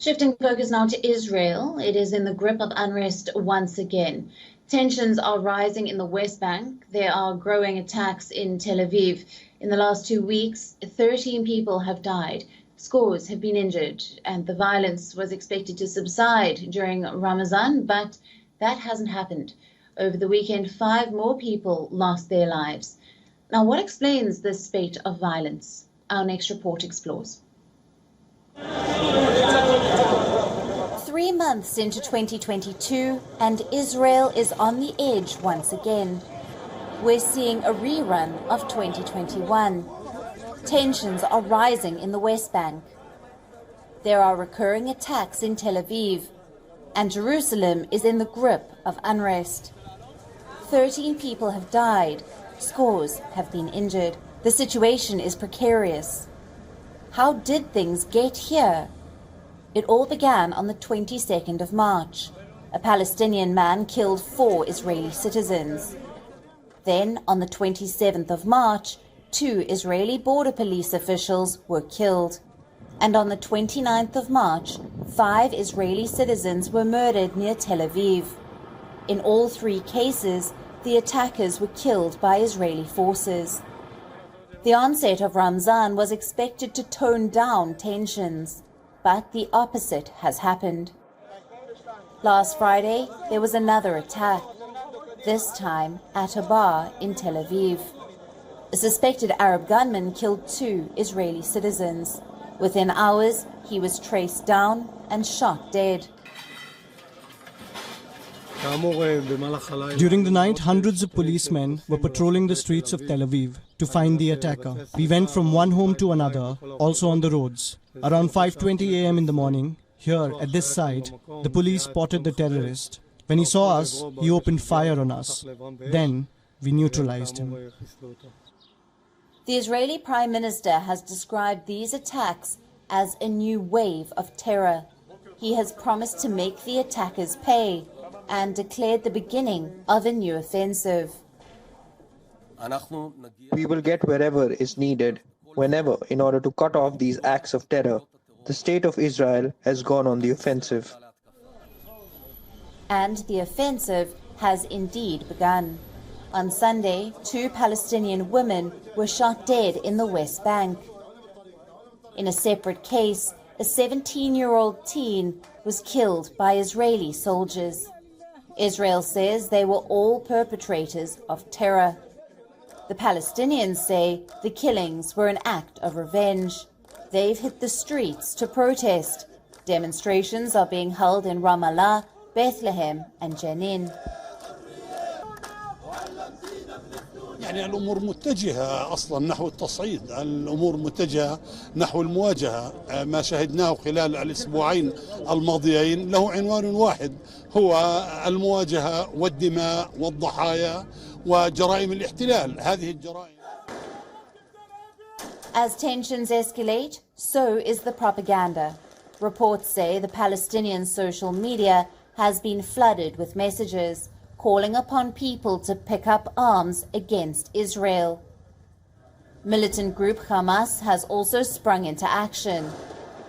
Shifting focus now to Israel. It is in the grip of unrest once again. Tensions are rising in the West Bank. There are growing attacks in Tel Aviv. In the last 2 weeks, 13 people have died. Scores have been injured, and the violence was expected to subside during Ramadan, but that hasn't happened. Over the weekend, 5 more people lost their lives. Now, what explains this spate of violence? Our next report explores. 3 months into 2022, and Israel is on the edge once again. We're seeing a rerun of 2021. Tensions are rising in the West Bank. There are recurring attacks in Tel Aviv, and Jerusalem is in the grip of unrest. 13 people have died, scores have been injured. The situation is precarious. How did things get here? It all began on the 22nd of March. A Palestinian man killed 4 Israeli citizens. Then, on the 27th of March, 2 Israeli border police officials were killed. And on the 29th of March, 5 Israeli citizens were murdered near Tel Aviv. In all 3 cases, the attackers were killed by Israeli forces. The onset of Ramadan was expected to tone down tensions, but the opposite has happened. Last Friday, there was another attack, this time at a bar in Tel Aviv. A suspected Arab gunman killed 2 Israeli citizens. Within hours, he was traced down and shot dead. During the night, hundreds of policemen were patrolling the streets of Tel Aviv to find the attacker. We went from one home to another, also on the roads. Around 5:20 a.m. in the morning, here at this site, the police spotted the terrorist. When he saw us, he opened fire on us. Then we neutralized him. The Israeli Prime Minister has described these attacks as a new wave of terror. He has promised to make the attackers pay and declared the beginning of a new offensive. We will get wherever is needed, whenever, in order to cut off these acts of terror. The state of Israel has gone on the offensive. And the offensive has indeed begun. On Sunday, 2 Palestinian women were shot dead in the West Bank. In a separate case, a 17-year-old teen was killed by Israeli soldiers. Israel says they were all perpetrators of terror. The Palestinians say the killings were an act of revenge. They've hit the streets to protest. Demonstrations are being held in Ramallah, Bethlehem and Jenin. يعني الأمور متجهة أصلا نحو التصعيد، الأمور متجهة نحو المواجهة. ما شهدناه خلال الأسبوعين الماضيين له عنوان واحد، هو المواجهة والدماء والضحايا وجرائم الاحتلال. هذه الجرائم. As tensions escalate, so is the propaganda. Reports say the Palestinian social media has been flooded with messages calling upon people to pick up arms against Israel. Militant group Hamas has also sprung into action.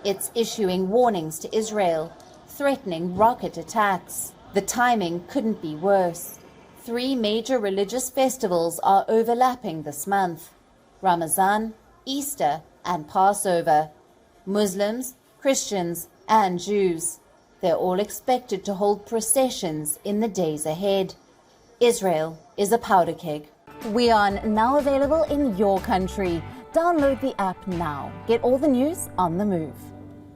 It's issuing warnings to Israel, threatening rocket attacks. The timing couldn't be worse. 3 major religious festivals are overlapping this month: Ramadan, Easter and Passover. Muslims, Christians and Jews. They're all expected to hold processions in the days ahead. Israel is a powder keg. WION, now available in your country. Download the app now. Get all the news on the move.